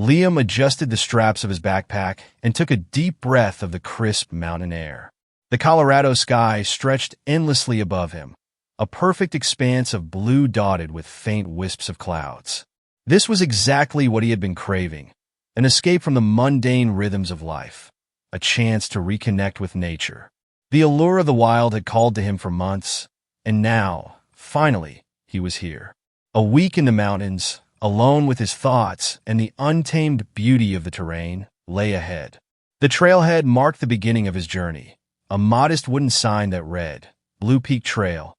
Liam adjusted the straps of his backpack and took a deep breath of the crisp mountain air. The Colorado sky stretched endlessly above him, a perfect expanse of blue dotted with faint wisps of clouds. This was exactly what he had been craving, an escape from the mundane rhythms of life, a chance to reconnect with nature. The allure of the wild had called to him for months, and now, finally, he was here. A week in the mountains, alone with his thoughts, and the untamed beauty of the terrain lay ahead. The trailhead marked the beginning of his journey, a modest wooden sign that read, Blue Peak Trail.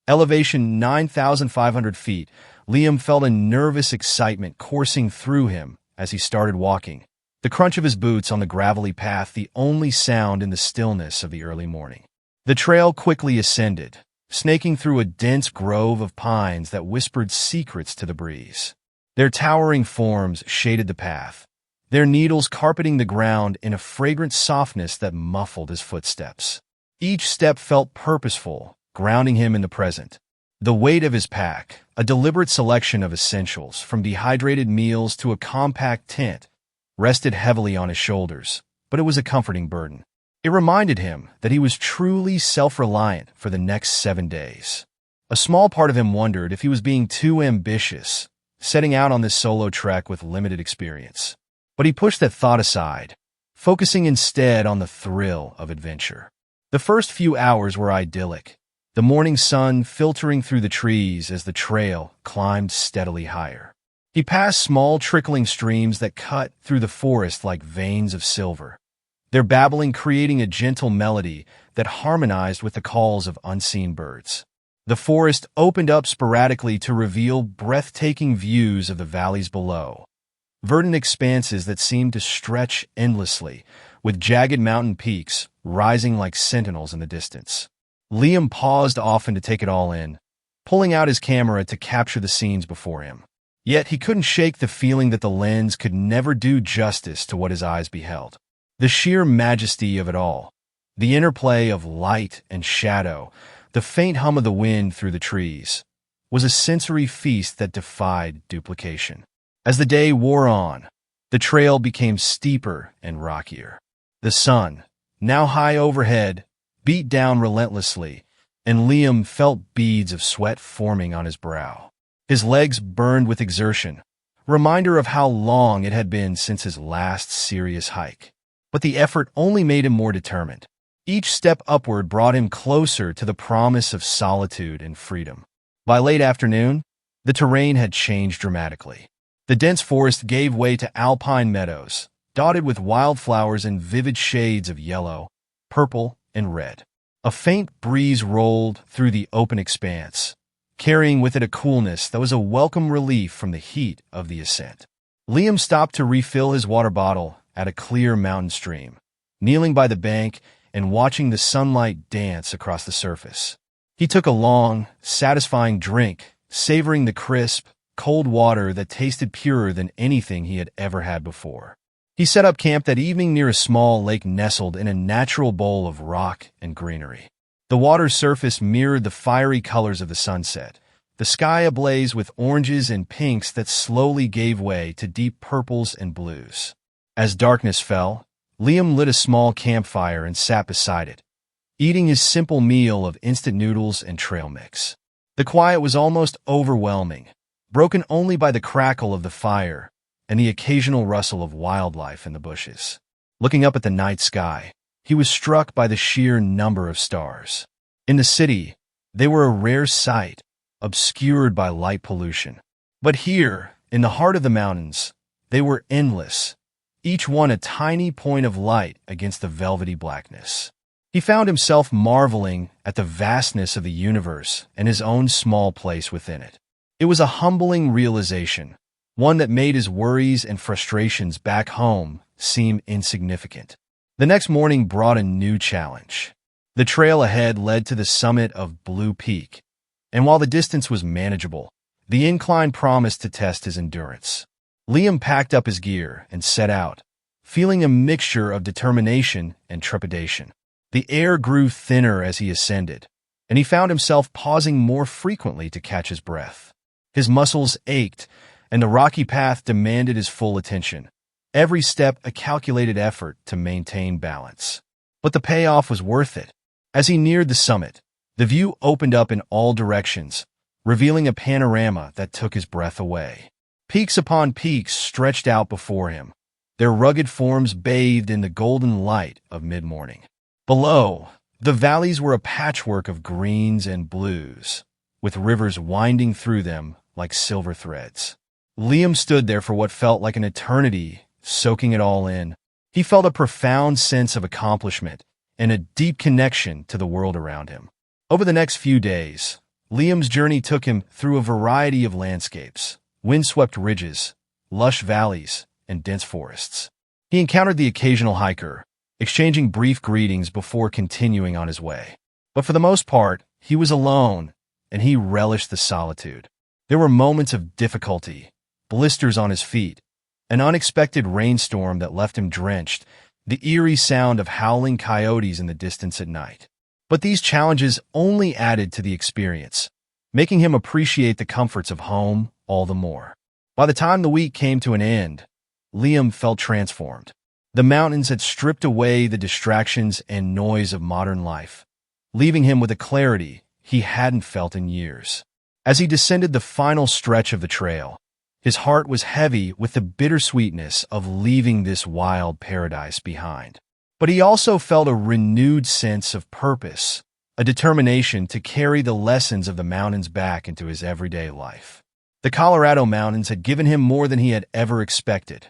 Elevation 9,500 feet. Liam felt a nervous excitement coursing through him as he started walking, the crunch of his boots on the gravelly path the only sound in the stillness of the early morning. The trail quickly ascended, snaking through a dense grove of pines that whispered secrets to the breeze. Their towering forms shaded the path, their needles carpeting the ground in a fragrant softness that muffled his footsteps. Each step felt purposeful, grounding him in the present. The weight of his pack, a deliberate selection of essentials from dehydrated meals to a compact tent, rested heavily on his shoulders, but it was a comforting burden. It reminded him that he was truly self-reliant for the next 7 days. A small part of him wondered if he was being too ambitious, setting out on this solo trek with limited experience. But he pushed that thought aside, focusing instead on the thrill of adventure. The first few hours were idyllic, the morning sun filtering through the trees as the trail climbed steadily higher. He passed small trickling streams that cut through the forest like veins of silver, their babbling creating a gentle melody that harmonized with the calls of unseen birds. The forest opened up sporadically to reveal breathtaking views of the valleys below, verdant expanses that seemed to stretch endlessly, with jagged mountain peaks rising like sentinels in the distance. Liam paused often to take it all in, pulling out his camera to capture the scenes before him. Yet he couldn't shake the feeling that the lens could never do justice to what his eyes beheld. The sheer majesty of it all, the interplay of light and shadow, the faint hum of the wind through the trees, was a sensory feast that defied duplication. As the day wore on, the trail became steeper and rockier. The sun, now high overhead, beat down relentlessly, and Liam felt beads of sweat forming on his brow. His legs burned with exertion, reminder of how long it had been since his last serious hike. But the effort only made him more determined. Each step upward brought him closer to the promise of solitude and freedom. By late afternoon, the terrain had changed dramatically. The dense forest gave way to alpine meadows, dotted with wildflowers in vivid shades of yellow, purple, and red. A faint breeze rolled through the open expanse, carrying with it a coolness that was a welcome relief from the heat of the ascent. Liam stopped to refill his water bottle at a clear mountain stream, kneeling by the bank and watching the sunlight dance across the surface. He took a long, satisfying drink, savoring the crisp, cold water that tasted purer than anything he had ever had before. He set up camp that evening near a small lake nestled in a natural bowl of rock and greenery. The water's surface mirrored the fiery colors of the sunset, the sky ablaze with oranges and pinks that slowly gave way to deep purples and blues. As darkness fell, Liam lit a small campfire and sat beside it, eating his simple meal of instant noodles and trail mix. The quiet was almost overwhelming, broken only by the crackle of the fire and the occasional rustle of wildlife in the bushes. Looking up at the night sky, he was struck by the sheer number of stars. In the city, they were a rare sight, obscured by light pollution. But here, in the heart of the mountains, they were endless, each one a tiny point of light against the velvety blackness. He found himself marveling at the vastness of the universe and his own small place within it. It was a humbling realization, one that made his worries and frustrations back home seem insignificant. The next morning brought a new challenge. The trail ahead led to the summit of Blue Peak, and while the distance was manageable, the incline promised to test his endurance. Liam packed up his gear and set out, feeling a mixture of determination and trepidation. The air grew thinner as he ascended, and he found himself pausing more frequently to catch his breath. His muscles ached, and the rocky path demanded his full attention. Every step a calculated effort to maintain balance. But the payoff was worth it. As he neared the summit, the view opened up in all directions, revealing a panorama that took his breath away. Peaks upon peaks stretched out before him, their rugged forms bathed in the golden light of mid-morning. Below, the valleys were a patchwork of greens and blues, with rivers winding through them like silver threads. Liam stood there for what felt like an eternity, soaking it all in. He felt a profound sense of accomplishment and a deep connection to the world around him. Over the next few days, Liam's journey took him through a variety of landscapes, windswept ridges, lush valleys, and dense forests. He encountered the occasional hiker, exchanging brief greetings before continuing on his way. But for the most part, he was alone, and he relished the solitude. There were moments of difficulty, blisters on his feet, an unexpected rainstorm that left him drenched, the eerie sound of howling coyotes in the distance at night. But these challenges only added to the experience, making him appreciate the comforts of home all the more. By the time the week came to an end, Liam felt transformed. The mountains had stripped away the distractions and noise of modern life, leaving him with a clarity he hadn't felt in years. As he descended the final stretch of the trail, his heart was heavy with the bittersweetness of leaving this wild paradise behind. But he also felt a renewed sense of purpose, a determination to carry the lessons of the mountains back into his everyday life. The Colorado mountains had given him more than he had ever expected.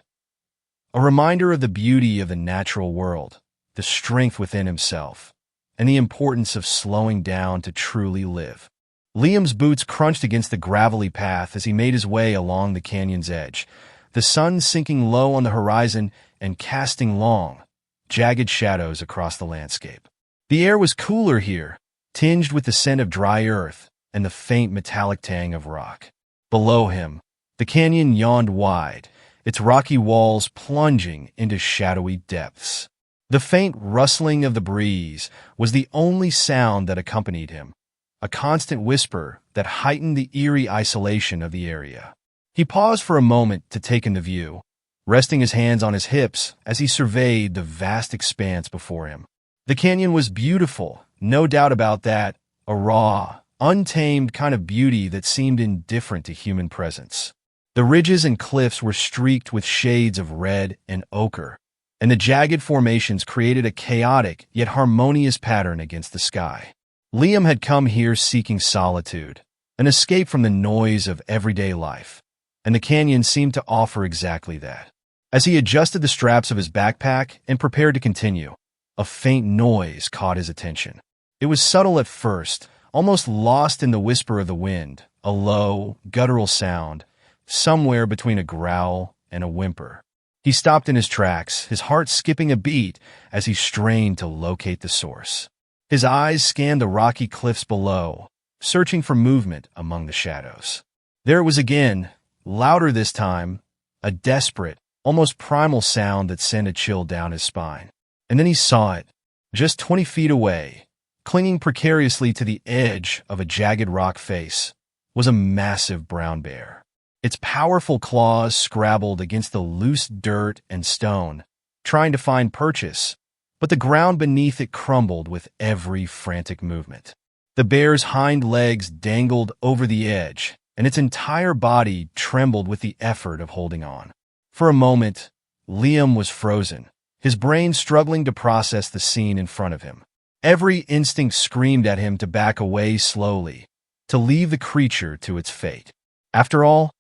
A reminder of the beauty of the natural world, the strength within himself, and the importance of slowing down to truly live. Liam's boots crunched against the gravelly path as he made his way along the canyon's edge, the sun sinking low on the horizon and casting long, jagged shadows across the landscape. The air was cooler here, tinged with the scent of dry earth and the faint metallic tang of rock. Below him, the canyon yawned wide, its rocky walls plunging into shadowy depths. The faint rustling of the breeze was the only sound that accompanied him, a constant whisper that heightened the eerie isolation of the area. He paused for a moment to take in the view, resting his hands on his hips as he surveyed the vast expanse before him. The canyon was beautiful, no doubt about that, a raw, untamed kind of beauty that seemed indifferent to human presence. The ridges and cliffs were streaked with shades of red and ochre, and the jagged formations created a chaotic yet harmonious pattern against the sky. Liam had come here seeking solitude, an escape from the noise of everyday life, and the canyon seemed to offer exactly that. As he adjusted the straps of his backpack and prepared to continue, a faint noise caught his attention. It was subtle at first, almost lost in the whisper of the wind, a low, guttural sound, somewhere between a growl and a whimper. He stopped in his tracks, his heart skipping a beat as he strained to locate the source. His eyes scanned the rocky cliffs below, searching for movement among the shadows. There it was again, louder this time, a desperate, almost primal sound that sent a chill down his spine. And then he saw it, just 20 feet away, clinging precariously to the edge of a jagged rock face, was a massive brown bear. Its powerful claws scrabbled against the loose dirt and stone, trying to find purchase, but the ground beneath it crumbled with every frantic movement. The bear's hind legs dangled over the edge, and its entire body trembled with the effort of holding on. For a moment, Liam was frozen, his brain struggling to process the scene in front of him. Every instinct screamed at him to back away slowly, to leave the creature to its fate. After all,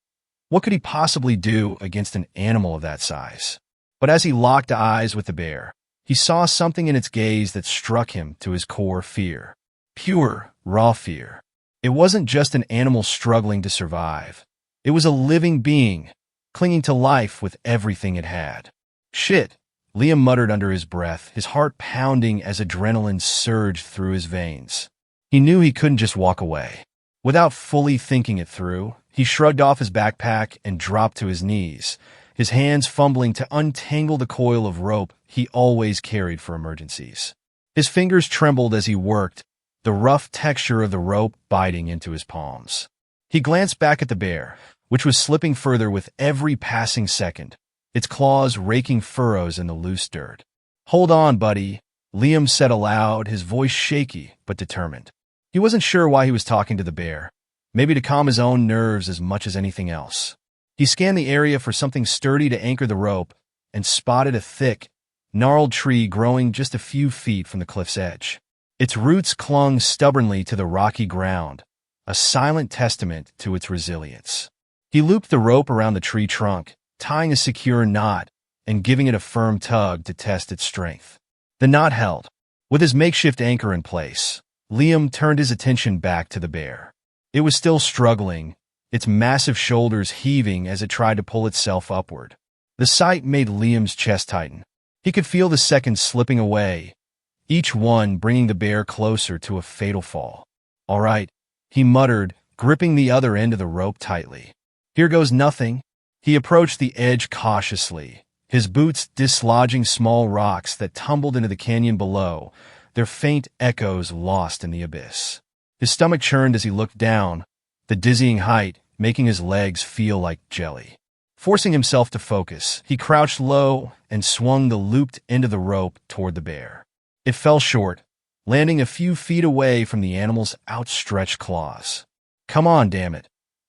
what could he possibly do against an animal of that size? But as he locked eyes with the bear, he saw something in its gaze that struck him to his core: fear. Pure, raw fear. It wasn't just an animal struggling to survive. It was a living being, clinging to life with everything it had. Shit, Liam muttered under his breath, his heart pounding as adrenaline surged through his veins. He knew he couldn't just walk away. Without fully thinking it through, he shrugged off his backpack and dropped to his knees, his hands fumbling to untangle the coil of rope he always carried for emergencies. His fingers trembled as he worked, the rough texture of the rope biting into his palms. He glanced back at the bear, which was slipping further with every passing second, its claws raking furrows in the loose dirt. "Hold on, buddy," Liam said aloud, his voice shaky but determined. He wasn't sure why he was talking to the bear, maybe to calm his own nerves as much as anything else. He scanned the area for something sturdy to anchor the rope and spotted a thick, gnarled tree growing just a few feet from the cliff's edge. Its roots clung stubbornly to the rocky ground, a silent testament to its resilience. He looped the rope around the tree trunk, tying a secure knot and giving it a firm tug to test its strength. The knot held. With his makeshift anchor in place, Liam turned his attention back to the bear. It was still struggling, its massive shoulders heaving as it tried to pull itself upward. The sight made Liam's chest tighten. He could feel the seconds slipping away, each one bringing the bear closer to a fatal fall. "All right," he muttered, gripping the other end of the rope tightly. "Here goes nothing." He approached the edge cautiously, his boots dislodging small rocks that tumbled into the canyon below, their faint echoes lost in the abyss. His stomach churned as he looked down, the dizzying height making his legs feel like jelly. Forcing himself to focus, he crouched low and swung the looped end of the rope toward the bear. It fell short, landing a few feet away from the animal's outstretched claws. "Come on, damn it,"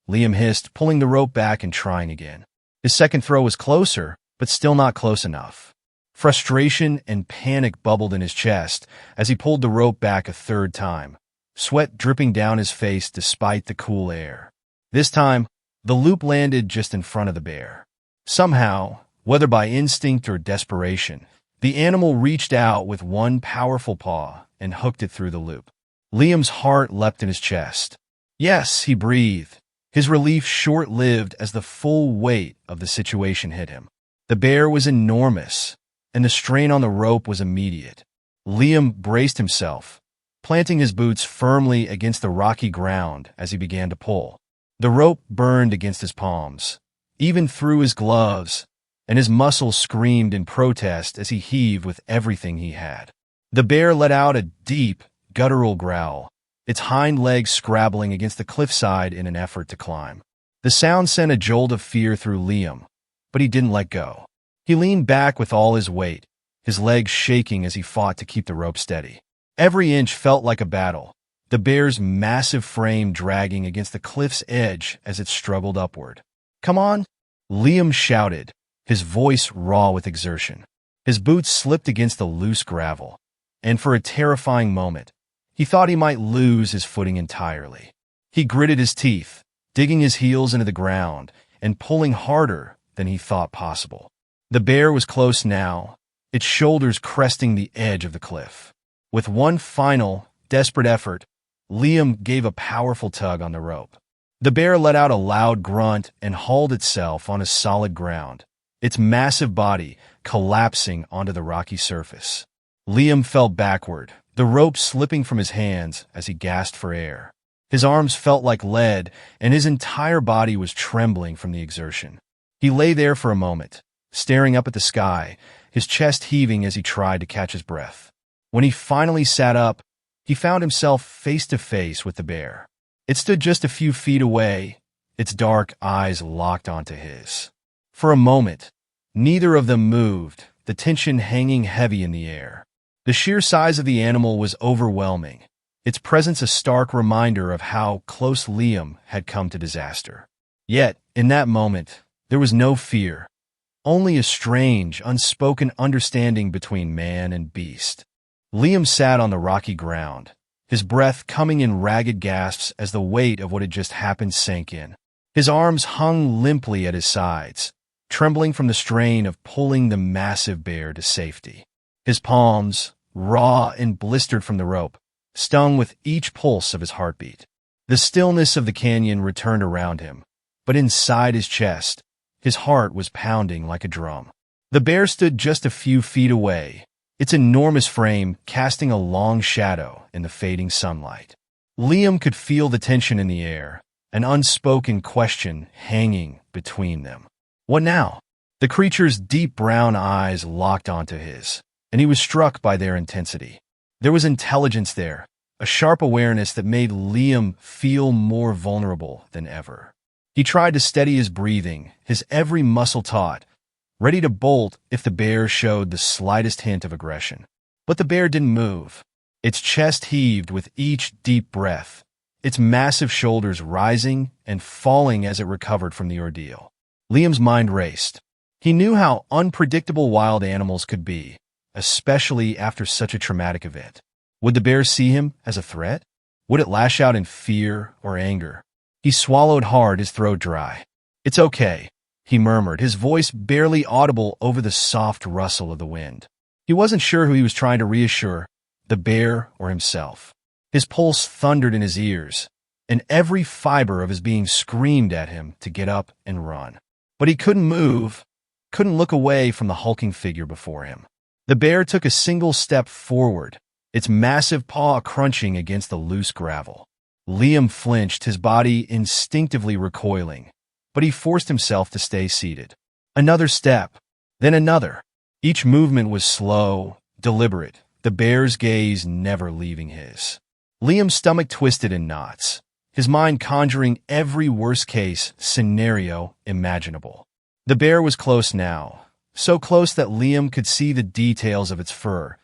Liam hissed, pulling the rope back and trying again. His second throw was closer, but still not close enough. Frustration and panic bubbled in his chest as he pulled the rope back a third time, sweat dripping down his face despite the cool air. This time, the loop landed just in front of the bear. Somehow, whether by instinct or desperation, the animal reached out with one powerful paw and hooked it through the loop. Liam's heart leapt in his chest. "Yes," he breathed, his relief short-lived as the full weight of the situation hit him. The bear was enormous, and the strain on the rope was immediate. Liam braced himself, planting his boots firmly against the rocky ground as he began to pull. The rope burned against his palms, even through his gloves, and his muscles screamed in protest as he heaved with everything he had. The bear let out a deep, guttural growl, its hind legs scrabbling against the cliffside in an effort to climb. The sound sent a jolt of fear through Liam, but he didn't let go. He leaned back with all his weight, his legs shaking as he fought to keep the rope steady. Every inch felt like a battle, the bear's massive frame dragging against the cliff's edge as it struggled upward. "Come on," Liam shouted, his voice raw with exertion. His boots slipped against the loose gravel, and for a terrifying moment, he thought he might lose his footing entirely. He gritted his teeth, digging his heels into the ground and pulling harder than he thought possible. The bear was close now, its shoulders cresting the edge of the cliff. With one final, desperate effort, Liam gave a powerful tug on the rope. The bear let out a loud grunt and hauled itself onto solid ground, its massive body collapsing onto the rocky surface. Liam fell backward, the rope slipping from his hands as he gasped for air. His arms felt like lead, and his entire body was trembling from the exertion. He lay there for a moment, staring up at the sky, his chest heaving as he tried to catch his breath. When he finally sat up, he found himself face to face with the bear. It stood just a few feet away, its dark eyes locked onto his. For a moment, neither of them moved, the tension hanging heavy in the air. The sheer size of the animal was overwhelming, its presence a stark reminder of how close Liam had come to disaster. Yet, in that moment, there was no fear, only a strange, unspoken understanding between man and beast. Liam sat on the rocky ground, his breath coming in ragged gasps as the weight of what had just happened sank in. His arms hung limply at his sides, trembling from the strain of pulling the massive bear to safety. His palms, raw and blistered from the rope, stung with each pulse of his heartbeat. The stillness of the canyon returned around him, but inside his chest, his heart was pounding like a drum. The bear stood just a few feet away, its enormous frame casting a long shadow in the fading sunlight. Liam could feel the tension in the air, an unspoken question hanging between them. What now? The creature's deep brown eyes locked onto his, and he was struck by their intensity. There was intelligence there, a sharp awareness that made Liam feel more vulnerable than ever. He tried to steady his breathing, his every muscle taut, ready to bolt if the bear showed the slightest hint of aggression. But the bear didn't move. Its chest heaved with each deep breath, its massive shoulders rising and falling as it recovered from the ordeal. Liam's mind raced. He knew how unpredictable wild animals could be, especially after such a traumatic event. Would the bear see him as a threat? Would it lash out in fear or anger? He swallowed hard, his throat dry. "It's okay," he murmured, his voice barely audible over the soft rustle of the wind. He wasn't sure who he was trying to reassure, the bear or himself. His pulse thundered in his ears, and every fiber of his being screamed at him to get up and run. But he couldn't move, couldn't look away from the hulking figure before him. The bear took a single step forward, its massive paw crunching against the loose gravel. Liam flinched, his body instinctively recoiling, but he forced himself to stay seated. Another step, then another. Each movement was slow, deliberate, the bear's gaze never leaving his. Liam's stomach twisted in knots, his mind conjuring every worst-case scenario imaginable. The bear was close now, so close that Liam could see the details of its fur,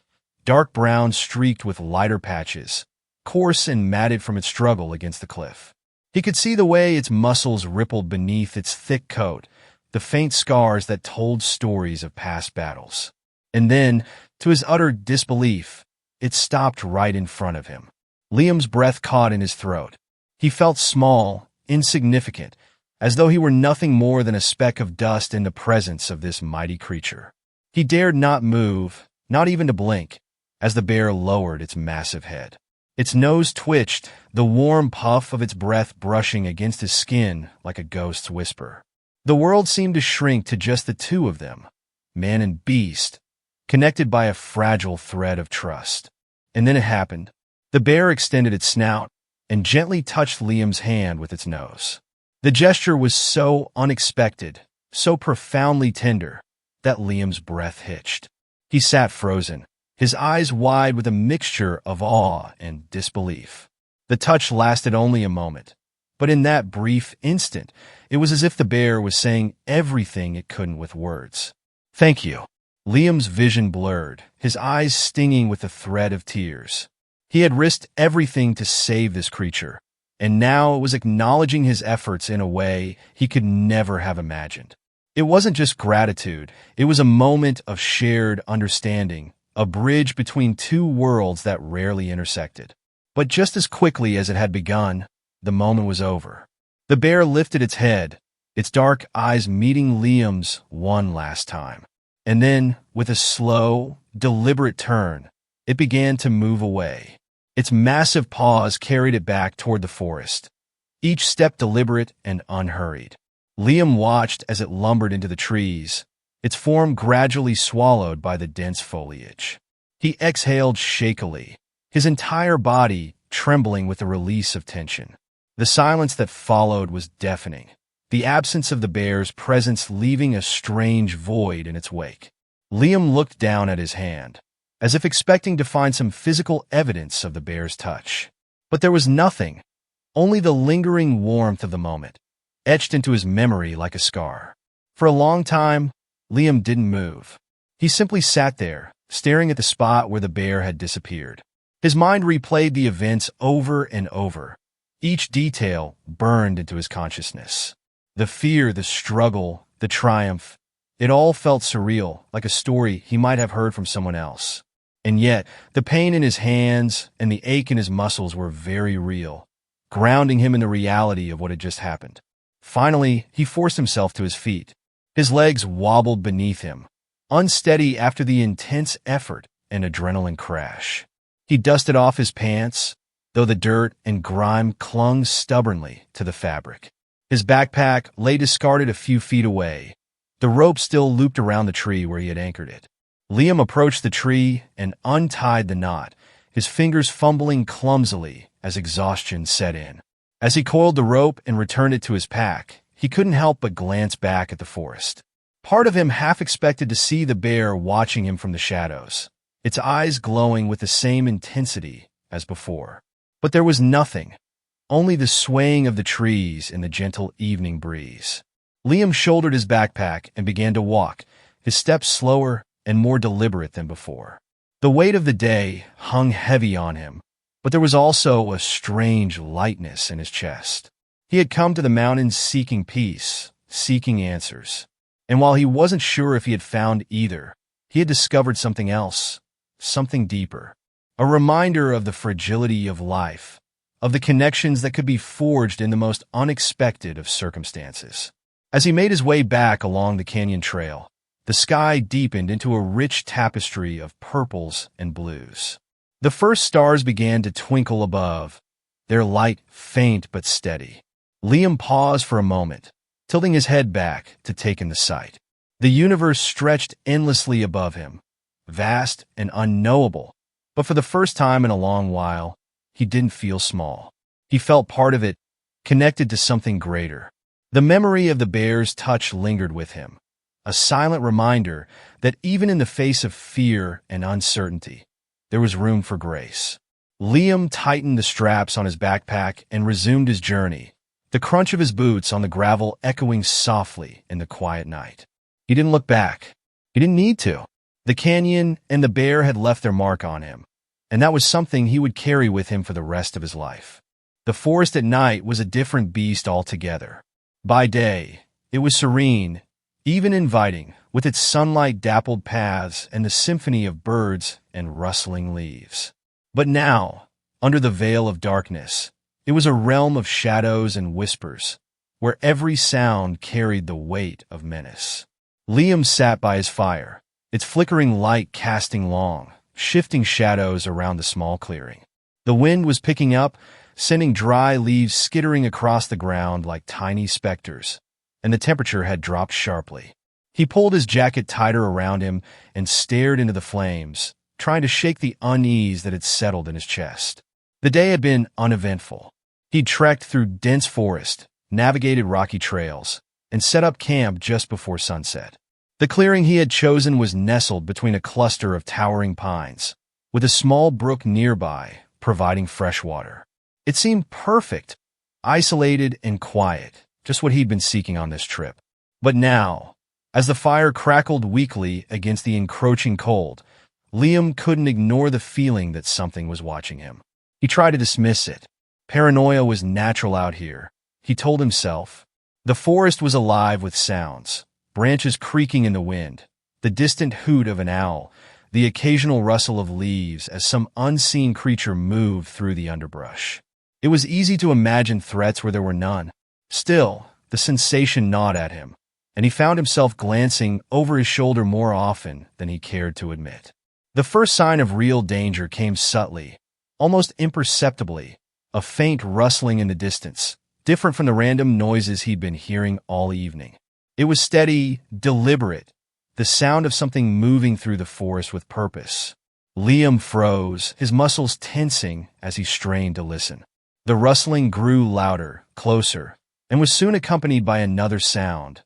dark brown streaked with lighter patches, coarse and matted from its struggle against the cliff. He could see the way its muscles rippled beneath its thick coat, the faint scars that told stories of past battles. And then, to his utter disbelief, it stopped right in front of him. Liam's breath caught in his throat. He felt small, insignificant, as though he were nothing more than a speck of dust in the presence of this mighty creature. He dared not move, not even to blink, as the bear lowered its massive head. Its nose twitched, the warm puff of its breath brushing against his skin like a ghost's whisper. The world seemed to shrink to just the two of them, man and beast, connected by a fragile thread of trust. And then it happened. The bear extended its snout and gently touched Liam's hand with its nose. The gesture was so unexpected, so profoundly tender, that Liam's breath hitched. He sat frozen, his eyes wide with a mixture of awe and disbelief. The touch lasted only a moment, but in that brief instant, it was as if the bear was saying everything it couldn't with words. "Thank you." Liam's vision blurred, his eyes stinging with a thread of tears. He had risked everything to save this creature, and now it was acknowledging his efforts in a way he could never have imagined. It wasn't just gratitude, it was a moment of shared understanding, a bridge between two worlds that rarely intersected. But just as quickly as it had begun, the moment was over. The bear lifted its head, its dark eyes meeting Liam's one last time. And then, with a slow, deliberate turn, it began to move away. Its massive paws carried it back toward the forest, each step deliberate and unhurried. Liam watched as it lumbered into the trees, its form gradually swallowed by the dense foliage. He exhaled shakily, his entire body trembling with the release of tension. The silence that followed was deafening, the absence of the bear's presence leaving a strange void in its wake. Liam looked down at his hand, as if expecting to find some physical evidence of the bear's touch. But there was nothing, only the lingering warmth of the moment, etched into his memory like a scar. For a long time, Liam didn't move. He simply sat there, staring at the spot where the bear had disappeared. His mind replayed the events over and over. Each detail burned into his consciousness. The fear, the struggle, the triumph, it all felt surreal, like a story he might have heard from someone else. And yet, the pain in his hands and the ache in his muscles were very real, grounding him in the reality of what had just happened. Finally, he forced himself to his feet. His legs wobbled beneath him, unsteady after the intense effort and adrenaline crash. He dusted off his pants, though the dirt and grime clung stubbornly to the fabric. His backpack lay discarded a few feet away, the rope still looped around the tree where he had anchored it. Liam approached the tree and untied the knot, his fingers fumbling clumsily as exhaustion set in. As he coiled the rope and returned it to his pack, he couldn't help but glance back at the forest. Part of him half expected to see the bear watching him from the shadows, its eyes glowing with the same intensity as before. But there was nothing, only the swaying of the trees in the gentle evening breeze. Liam shouldered his backpack and began to walk, his steps slower and more deliberate than before. The weight of the day hung heavy on him, but there was also a strange lightness in his chest. He had come to the mountains seeking peace, seeking answers. And while he wasn't sure if he had found either, he had discovered something else, something deeper. A reminder of the fragility of life, of the connections that could be forged in the most unexpected of circumstances. As he made his way back along the canyon trail, the sky deepened into a rich tapestry of purples and blues. The first stars began to twinkle above, their light faint but steady. Liam paused for a moment, tilting his head back to take in the sight. The universe stretched endlessly above him, vast and unknowable, but for the first time in a long while, he didn't feel small. He felt part of it, connected to something greater. The memory of the bear's touch lingered with him, a silent reminder that even in the face of fear and uncertainty, there was room for grace. Liam tightened the straps on his backpack and resumed his journey, the crunch of his boots on the gravel echoing softly in the quiet night. He didn't look back. He didn't need to. The canyon and the bear had left their mark on him, and that was something he would carry with him for the rest of his life. The forest at night was a different beast altogether. By day, it was serene, even inviting, with its sunlight-dappled paths and the symphony of birds and rustling leaves. But now, under the veil of darkness, it was a realm of shadows and whispers, where every sound carried the weight of menace. Liam sat by his fire, its flickering light casting long, shifting shadows around the small clearing. The wind was picking up, sending dry leaves skittering across the ground like tiny specters, and the temperature had dropped sharply. He pulled his jacket tighter around him and stared into the flames, trying to shake the unease that had settled in his chest. The day had been uneventful. He'd trekked through dense forest, navigated rocky trails, and set up camp just before sunset. The clearing he had chosen was nestled between a cluster of towering pines, with a small brook nearby providing fresh water. It seemed perfect, isolated and quiet, just what he'd been seeking on this trip. But now, as the fire crackled weakly against the encroaching cold, Liam couldn't ignore the feeling that something was watching him. He tried to dismiss it. Paranoia was natural out here, he told himself. The forest was alive with sounds, branches creaking in the wind, the distant hoot of an owl, the occasional rustle of leaves as some unseen creature moved through the underbrush. It was easy to imagine threats where there were none. Still, the sensation gnawed at him, and he found himself glancing over his shoulder more often than he cared to admit. The first sign of real danger came subtly, almost imperceptibly, a faint rustling in the distance, different from the random noises he'd been hearing all evening. It was steady, deliberate, the sound of something moving through the forest with purpose. Liam froze, his muscles tensing as he strained to listen. The rustling grew louder, closer, and was soon accompanied by another sound.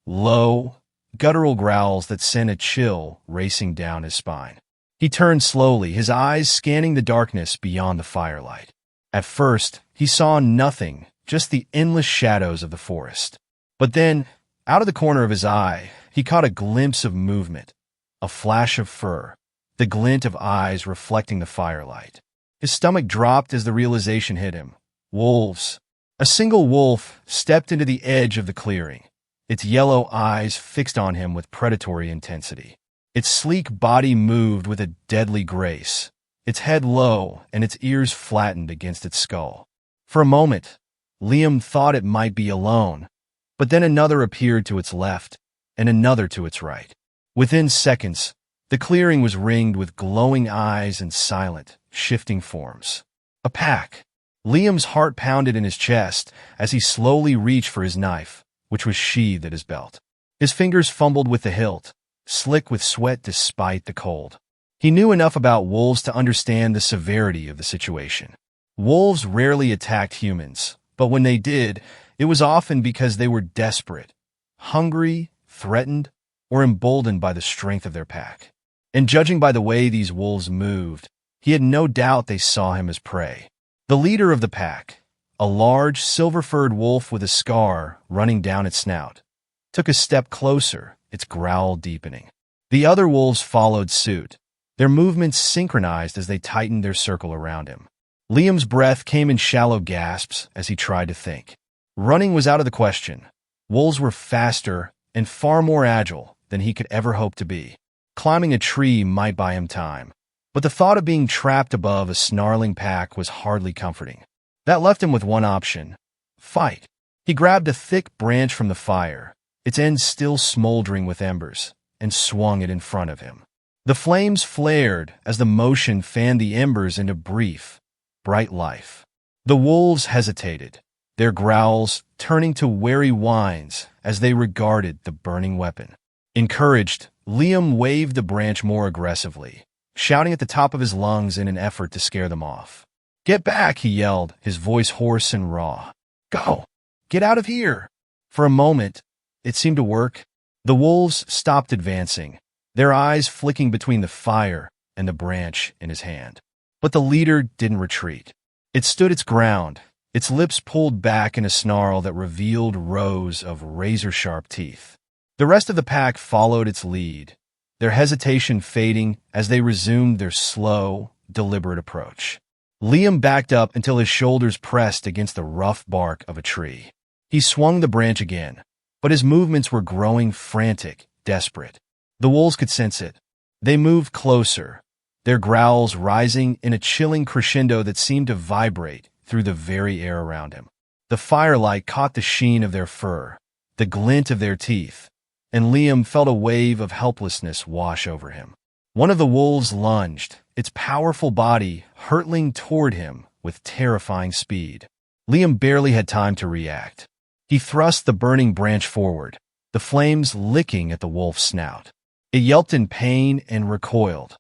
Low, guttural growls that sent a chill racing down his spine. He turned slowly, his eyes scanning the darkness beyond the firelight. At first, he saw nothing, just the endless shadows of the forest. But then, out of the corner of his eye, he caught a glimpse of movement, a flash of fur, the glint of eyes reflecting the firelight. His stomach dropped as the realization hit him. Wolves. A single wolf stepped into the edge of the clearing, its yellow eyes fixed on him with predatory intensity. Its sleek body moved with a deadly grace, its head low and its ears flattened against its skull. For a moment, Liam thought it might be alone, but then another appeared to its left and another to its right. Within seconds, the clearing was ringed with glowing eyes and silent, shifting forms. A pack. Liam's heart pounded in his chest as he slowly reached for his knife, which was sheathed at his belt. His fingers fumbled with the hilt, slick with sweat despite the cold. He knew enough about wolves to understand the severity of the situation. Wolves rarely attacked humans, but when they did, it was often because they were desperate, hungry, threatened, or emboldened by the strength of their pack. And judging by the way these wolves moved, he had no doubt they saw him as prey. The leader of the pack, A large, silver-furred wolf with a scar running down its snout took a step closer, its growl deepening. The other wolves followed suit, their movements synchronized as they tightened their circle around him. Liam's breath came in shallow gasps as he tried to think. Running was out of the question. Wolves were faster and far more agile than he could ever hope to be. Climbing a tree might buy him time, but the thought of being trapped above a snarling pack was hardly comforting. That left him with one option: fight. He grabbed a thick branch from the fire, its end still smoldering with embers, and swung it in front of him. The flames flared as the motion fanned the embers into brief, bright life. The wolves hesitated, their growls turning to wary whines as they regarded the burning weapon. Encouraged, Liam waved the branch more aggressively, shouting at the top of his lungs in an effort to scare them off. "Get back," he yelled, his voice hoarse and raw. "Go! Get out of here!" For a moment, it seemed to work. The wolves stopped advancing, their eyes flicking between the fire and the branch in his hand. But the leader didn't retreat. It stood its ground, its lips pulled back in a snarl that revealed rows of razor-sharp teeth. The rest of the pack followed its lead, their hesitation fading as they resumed their slow, deliberate approach. Liam backed up until his shoulders pressed against the rough bark of a tree. He swung the branch again, but his movements were growing frantic, desperate. The wolves could sense it. They moved closer, their growls rising in a chilling crescendo that seemed to vibrate through the very air around him. The firelight caught the sheen of their fur, the glint of their teeth, and Liam felt a wave of helplessness wash over him. One of the wolves lunged, its powerful body hurtling toward him with terrifying speed. Liam barely had time to react. He thrust the burning branch forward, the flames licking at the wolf's snout. It yelped in pain and recoiled,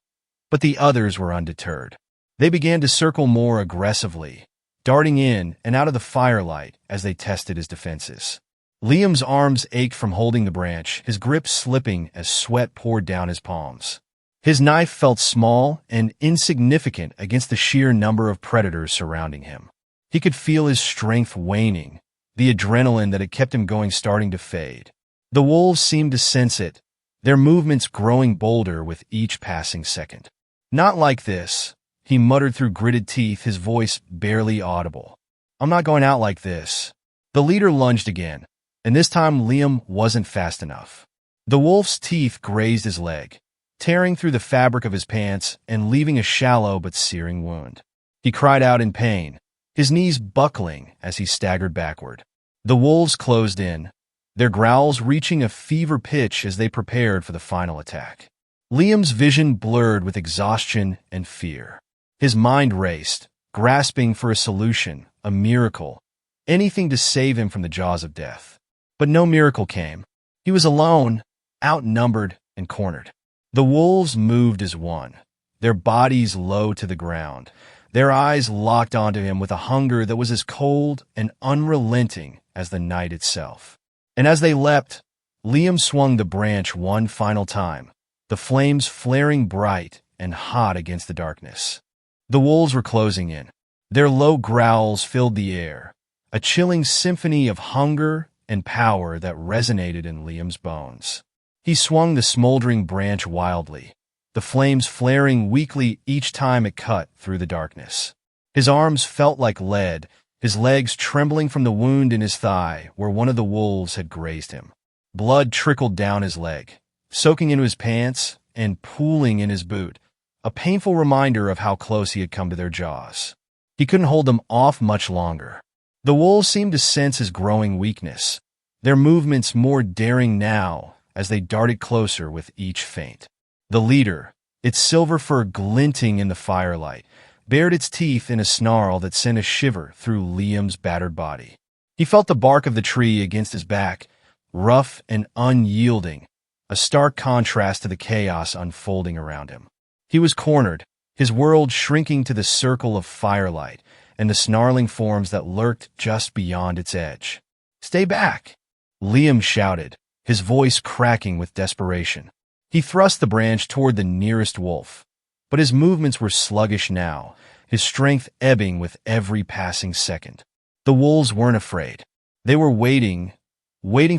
but the others were undeterred. They began to circle more aggressively, darting in and out of the firelight as they tested his defenses. Liam's arms ached from holding the branch, his grip slipping as sweat poured down his palms. His knife felt small and insignificant against the sheer number of predators surrounding him. He could feel his strength waning, the adrenaline that had kept him going starting to fade. The wolves seemed to sense it, their movements growing bolder with each passing second. "Not like this," he muttered through gritted teeth, his voice barely audible. "I'm not going out like this." The leader lunged again, and this time Liam wasn't fast enough. The wolf's teeth grazed his leg, tearing through the fabric of his pants and leaving a shallow but searing wound. He cried out in pain, his knees buckling as he staggered backward. The wolves closed in, their growls reaching a fever pitch as they prepared for the final attack. Liam's vision blurred with exhaustion and fear. His mind raced, grasping for a solution, a miracle, anything to save him from the jaws of death. But no miracle came. He was alone, outnumbered, and cornered. The wolves moved as one, their bodies low to the ground, their eyes locked onto him with a hunger that was as cold and unrelenting as the night itself. And as they leapt, Liam swung the branch one final time, the flames flaring bright and hot against the darkness. The wolves were closing in. Their low growls filled the air, a chilling symphony of hunger and power that resonated in Liam's bones. He swung the smoldering branch wildly, the flames flaring weakly each time it cut through the darkness. His arms felt like lead, his legs trembling from the wound in his thigh where one of the wolves had grazed him. Blood trickled down his leg, soaking into his pants and pooling in his boot, a painful reminder of how close he had come to their jaws. He couldn't hold them off much longer. The wolves seemed to sense his growing weakness, their movements more daring now as they darted closer with each feint. The leader, its silver fur glinting in the firelight, bared its teeth in a snarl that sent a shiver through Liam's battered body. He felt the bark of the tree against his back, rough and unyielding, a stark contrast to the chaos unfolding around him. He was cornered, his world shrinking to the circle of firelight and the snarling forms that lurked just beyond its edge. "Stay back!" Liam shouted, his voice cracking with desperation. He thrust the branch toward the nearest wolf, but his movements were sluggish now, his strength ebbing with every passing second. The The wolves weren't afraid. They were waiting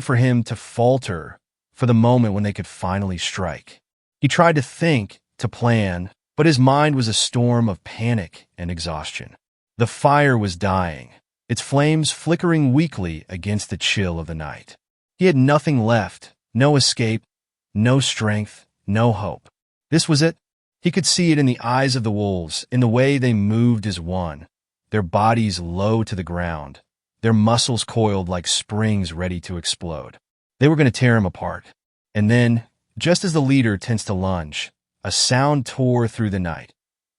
for him to falter, for the moment when they could finally strike. He tried to think, to plan, but his mind was a storm of panic and exhaustion. The fire was dying, its flames flickering weakly against the chill of the night. He had nothing left, no escape, no strength, no hope. This was it. He could see it in the eyes of the wolves, in the way they moved as one, their bodies low to the ground, their muscles coiled like springs ready to explode. They were going to tear him apart. And then, just as the leader tensed to lunge, a sound tore through the night,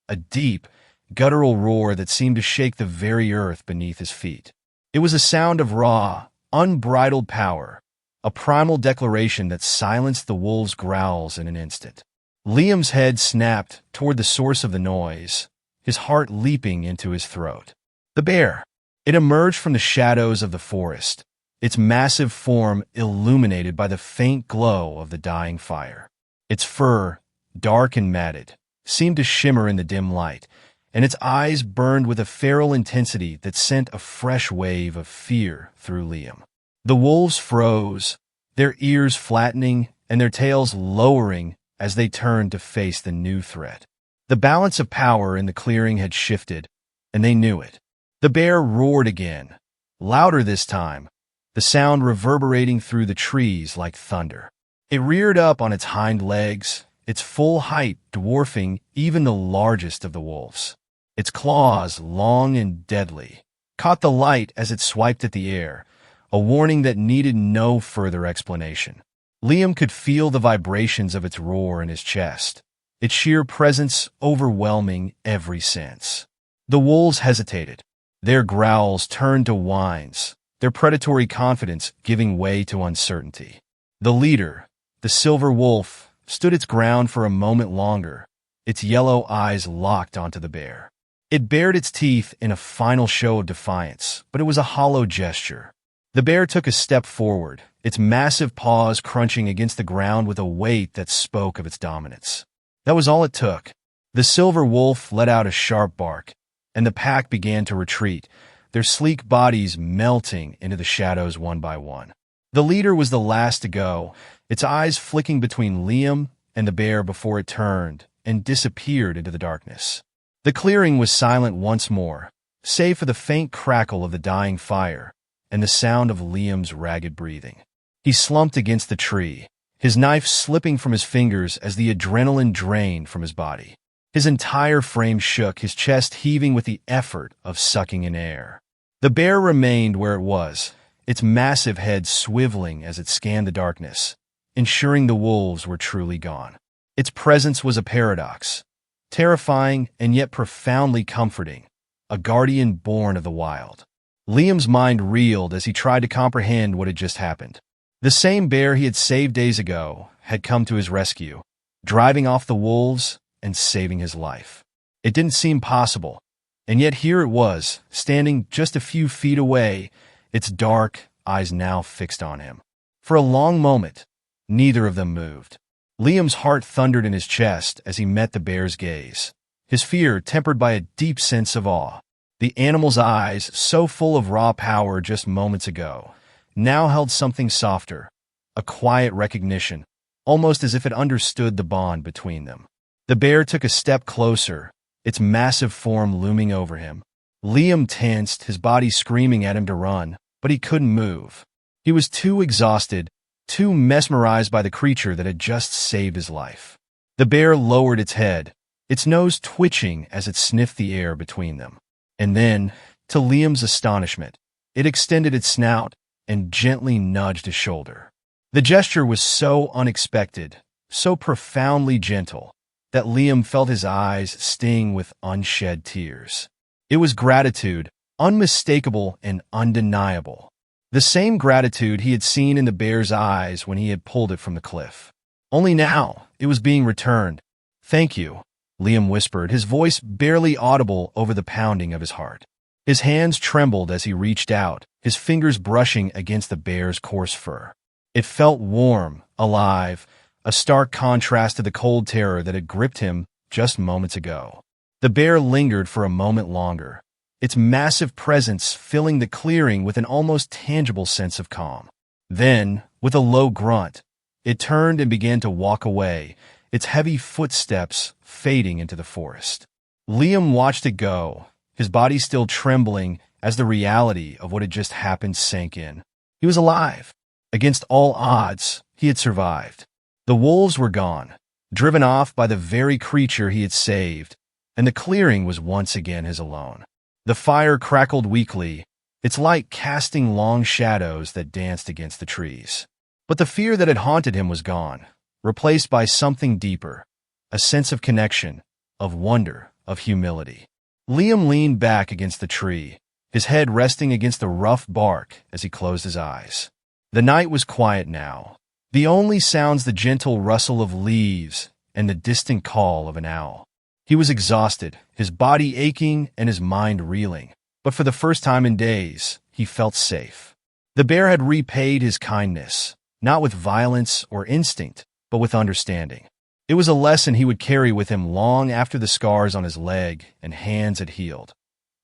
a deep, guttural roar that seemed to shake the very earth beneath his feet. It was a sound of raw, unbridled power, a primal declaration that silenced the wolves' growls in an instant. Liam's head snapped toward the source of the noise, his heart leaping into his throat. The bear. It emerged from the shadows of the forest, its massive form illuminated by the faint glow of the dying fire. Its fur, dark and matted, seemed to shimmer in the dim light, and its eyes burned with a feral intensity that sent a fresh wave of fear through Liam. The wolves froze, their ears flattening and their tails lowering as they turned to face the new threat. The balance of power in the clearing had shifted, and they knew it. The bear roared again, louder this time, the sound reverberating through the trees like thunder. It reared up on its hind legs, its full height dwarfing even the largest of the wolves. Its claws, long and deadly, caught the light as it swiped at the air, a warning that needed no further explanation. Liam could feel the vibrations of its roar in his chest, its sheer presence overwhelming every sense. The wolves hesitated. Their growls turned to whines, their predatory confidence giving way to uncertainty. The leader, the silver wolf, stood its ground for a moment longer, its yellow eyes locked onto the bear. It bared its teeth in a final show of defiance, but it was a hollow gesture. The bear took a step forward, its massive paws crunching against the ground with a weight that spoke of its dominance. That was all it took. The silver wolf let out a sharp bark, and the pack began to retreat, their sleek bodies melting into the shadows one by one. The leader was the last to go, its eyes flicking between Liam and the bear before it turned and disappeared into the darkness. The clearing was silent once more, save for the faint crackle of the dying fire and the sound of Liam's ragged breathing. He slumped against the tree, his knife slipping from his fingers as the adrenaline drained from his body. His entire frame shook, his chest heaving with the effort of sucking in air. The bear remained where it was, its massive head swiveling as it scanned the darkness, ensuring the wolves were truly gone. Its presence was a paradox, terrifying and yet profoundly comforting, a guardian born of the wild. Liam's mind reeled as he tried to comprehend what had just happened. The same bear he had saved days ago had come to his rescue, driving off the wolves and saving his life. It didn't seem possible, and yet here it was, standing just a few feet away, its dark eyes now fixed on him. For a long moment, neither of them moved. Liam's heart thundered in his chest as he met the bear's gaze, his fear tempered by a deep sense of awe. The animal's eyes, so full of raw power just moments ago, now held something softer, a quiet recognition, almost as if it understood the bond between them. The bear took a step closer, its massive form looming over him. Liam tensed, his body screaming at him to run, but he couldn't move. He was too exhausted, too mesmerized by the creature that had just saved his life. The bear lowered its head, its nose twitching as it sniffed the air between them. And then, to Liam's astonishment, it extended its snout and gently nudged his shoulder. The gesture was so unexpected, so profoundly gentle, that Liam felt his eyes sting with unshed tears. It was gratitude, unmistakable and undeniable. The same gratitude he had seen in the bear's eyes when he had pulled it from the cliff. Only now, it was being returned. "Thank you," Liam whispered, his voice barely audible over the pounding of his heart. His hands trembled as he reached out, his fingers brushing against the bear's coarse fur. It felt warm, alive, a stark contrast to the cold terror that had gripped him just moments ago. The bear lingered for a moment longer, its massive presence filling the clearing with an almost tangible sense of calm. Then, with a low grunt, it turned and began to walk away, its heavy footsteps fading into the forest. Liam watched it go, his body still trembling as the reality of what had just happened sank in. He was alive. Against all odds, he had survived. The wolves were gone, driven off by the very creature he had saved, and the clearing was once again his alone. The fire crackled weakly, its light casting long shadows that danced against the trees. But the fear that had haunted him was gone, replaced by something deeper, a sense of connection, of wonder, of humility. Liam leaned back against the tree, his head resting against the rough bark as he closed his eyes. The night was quiet now, the only sounds the gentle rustle of leaves and the distant call of an owl. He was exhausted, his body aching and his mind reeling, but for the first time in days, he felt safe. The bear had repaid his kindness, not with violence or instinct, but with understanding. It was a lesson he would carry with him long after the scars on his leg and hands had healed,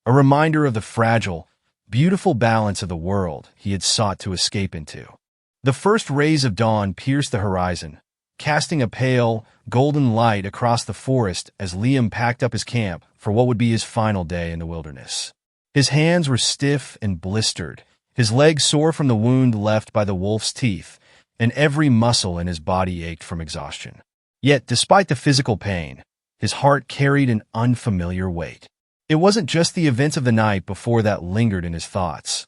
a reminder of the fragile, beautiful balance of the world he had sought to escape into. The first rays of dawn pierced the horizon, casting a pale, golden light across the forest as Liam packed up his camp for what would be his final day in the wilderness. His hands were stiff and blistered, his legs sore from the wound left by the wolf's teeth, and every muscle in his body ached from exhaustion. Yet, despite the physical pain, his heart carried an unfamiliar weight. It wasn't just the events of the night before that lingered in his thoughts.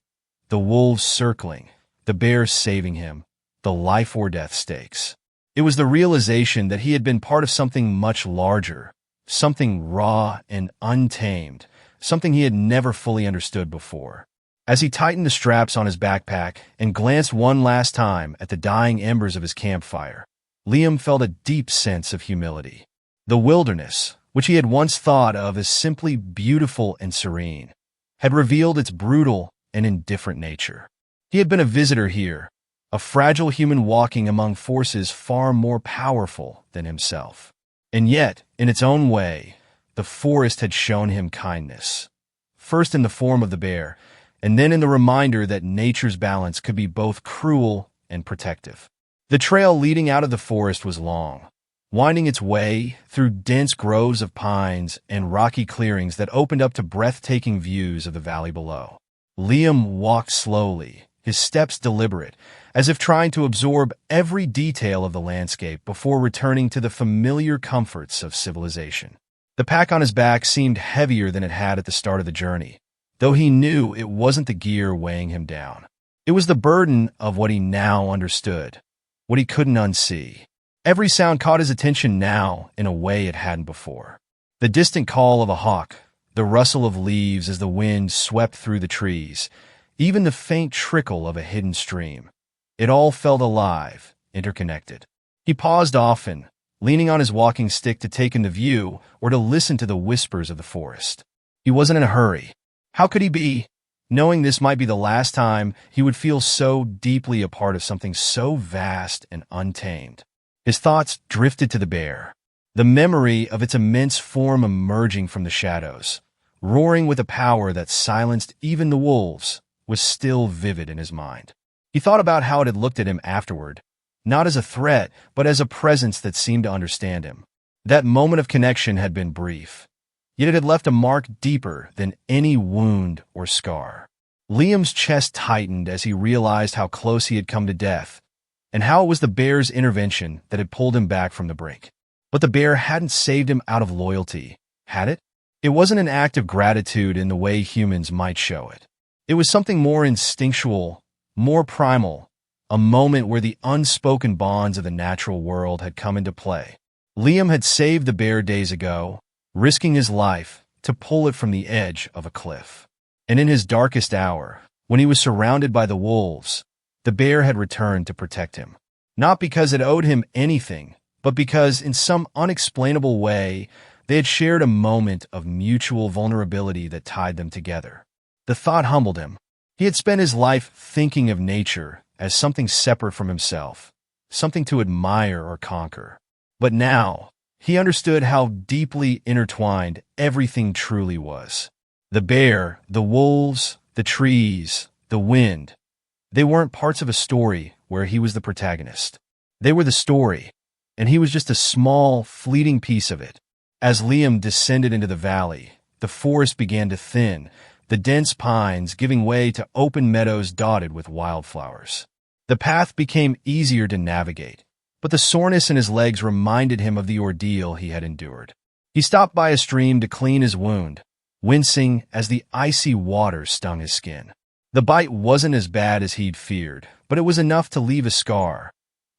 The wolves circling, the bears saving him, the life or death stakes. It was the realization that he had been part of something much larger, something raw and untamed, something he had never fully understood before. As he tightened the straps on his backpack and glanced one last time at the dying embers of his campfire, Liam felt a deep sense of humility. The wilderness, which he had once thought of as simply beautiful and serene, had revealed its brutal and indifferent nature. He had been a visitor here, a fragile human walking among forces far more powerful than himself. And yet, in its own way, the forest had shown him kindness. First in the form of the bear, and then in the reminder that nature's balance could be both cruel and protective. The trail leading out of the forest was long, winding its way through dense groves of pines and rocky clearings that opened up to breathtaking views of the valley below. Liam walked slowly, his steps deliberate, as if trying to absorb every detail of the landscape before returning to the familiar comforts of civilization. The pack on his back seemed heavier than it had at the start of the journey, though he knew it wasn't the gear weighing him down. It was the burden of what he now understood, what he couldn't unsee. Every sound caught his attention now in a way it hadn't before. The distant call of a hawk, the rustle of leaves as the wind swept through the trees, even the faint trickle of a hidden stream. It all felt alive, interconnected. He paused often, leaning on his walking stick to take in the view or to listen to the whispers of the forest. He wasn't in a hurry. How could he be, knowing this might be the last time he would feel so deeply a part of something so vast and untamed? His thoughts drifted to the bear, the memory of its immense form emerging from the shadows, roaring with a power that silenced even the wolves, was still vivid in his mind. He thought about how it had looked at him afterward, not as a threat, but as a presence that seemed to understand him. That moment of connection had been brief, yet it had left a mark deeper than any wound or scar. Liam's chest tightened as he realized how close he had come to death, and how it was the bear's intervention that had pulled him back from the brink. But the bear hadn't saved him out of loyalty, had it? It wasn't an act of gratitude in the way humans might show it. It was something more instinctual, more primal, a moment where the unspoken bonds of the natural world had come into play. Liam had saved the bear days ago, risking his life to pull it from the edge of a cliff. And in his darkest hour, when he was surrounded by the wolves, the bear had returned to protect him. Not because it owed him anything, but because, in some unexplainable way, they had shared a moment of mutual vulnerability that tied them together. The thought humbled him. He had spent his life thinking of nature as something separate from himself, something to admire or conquer. But now, he understood how deeply intertwined everything truly was. The bear, the wolves, the trees, the wind. They weren't parts of a story where he was the protagonist. They were the story, and he was just a small, fleeting piece of it. As Liam descended into the valley, the forest began to thin, the dense pines giving way to open meadows dotted with wildflowers. The path became easier to navigate, but the soreness in his legs reminded him of the ordeal he had endured. He stopped by a stream to clean his wound, wincing as the icy water stung his skin. The bite wasn't as bad as he'd feared, but it was enough to leave a scar,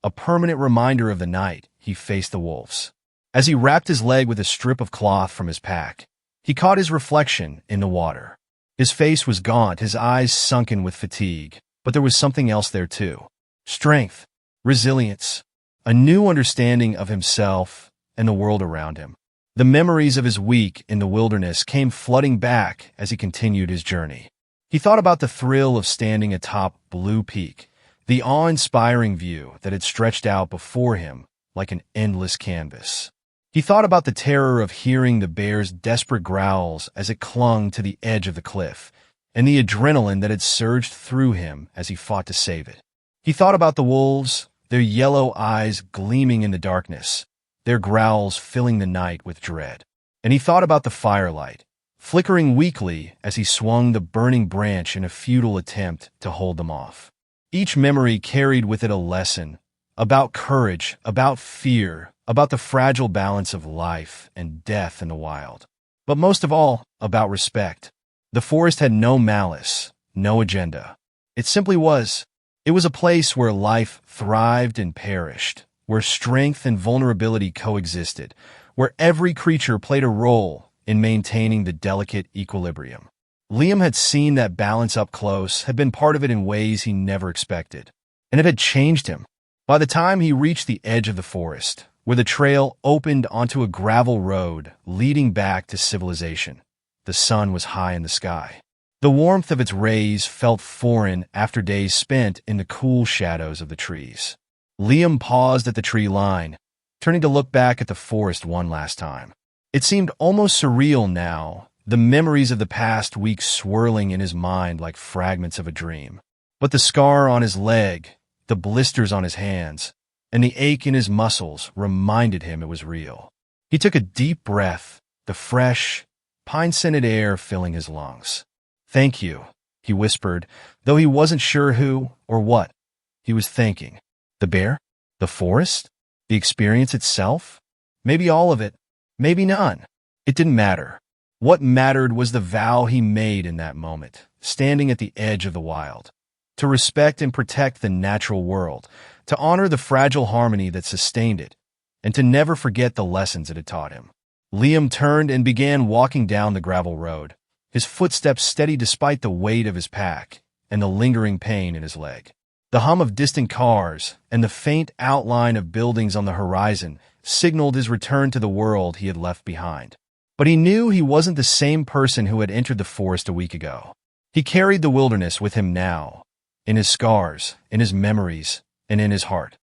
a permanent reminder of the night he faced the wolves. As he wrapped his leg with a strip of cloth from his pack, he caught his reflection in the water. His face was gaunt, his eyes sunken with fatigue, but there was something else there too. Strength, resilience, a new understanding of himself and the world around him. The memories of his week in the wilderness came flooding back as he continued his journey. He thought about the thrill of standing atop Blue Peak, the awe-inspiring view that had stretched out before him like an endless canvas. He thought about the terror of hearing the bear's desperate growls as it clung to the edge of the cliff, and the adrenaline that had surged through him as he fought to save it. He thought about the wolves, their yellow eyes gleaming in the darkness, their growls filling the night with dread. And he thought about the firelight, flickering weakly as he swung the burning branch in a futile attempt to hold them off. Each memory carried with it a lesson about courage, about fear, about the fragile balance of life and death in the wild. But most of all, about respect. The forest had no malice, no agenda. It simply was. It was a place where life thrived and perished, where strength and vulnerability coexisted, where every creature played a role in maintaining the delicate equilibrium. Liam had seen that balance up close, had been part of it in ways he never expected, and it had changed him. By the time he reached the edge of the forest, where the trail opened onto a gravel road leading back to civilization, the sun was high in the sky. The warmth of its rays felt foreign after days spent in the cool shadows of the trees. Liam paused at the tree line, turning to look back at the forest one last time. It seemed almost surreal now, the memories of the past week swirling in his mind like fragments of a dream. But the scar on his leg, the blisters on his hands, and the ache in his muscles reminded him it was real. He took a deep breath, the fresh, pine-scented air filling his lungs. "Thank you," he whispered, though he wasn't sure who or what he was thanking. The bear? The forest? The experience itself? Maybe all of it. Maybe none. It didn't matter. What mattered was the vow he made in that moment, standing at the edge of the wild. To respect and protect the natural world, to honor the fragile harmony that sustained it, and to never forget the lessons it had taught him. Liam turned and began walking down the gravel road, his footsteps steady despite the weight of his pack and the lingering pain in his leg. The hum of distant cars and the faint outline of buildings on the horizon signaled his return to the world he had left behind. But he knew he wasn't the same person who had entered the forest a week ago. He carried the wilderness with him now, in his scars, in his memories, and in his heart.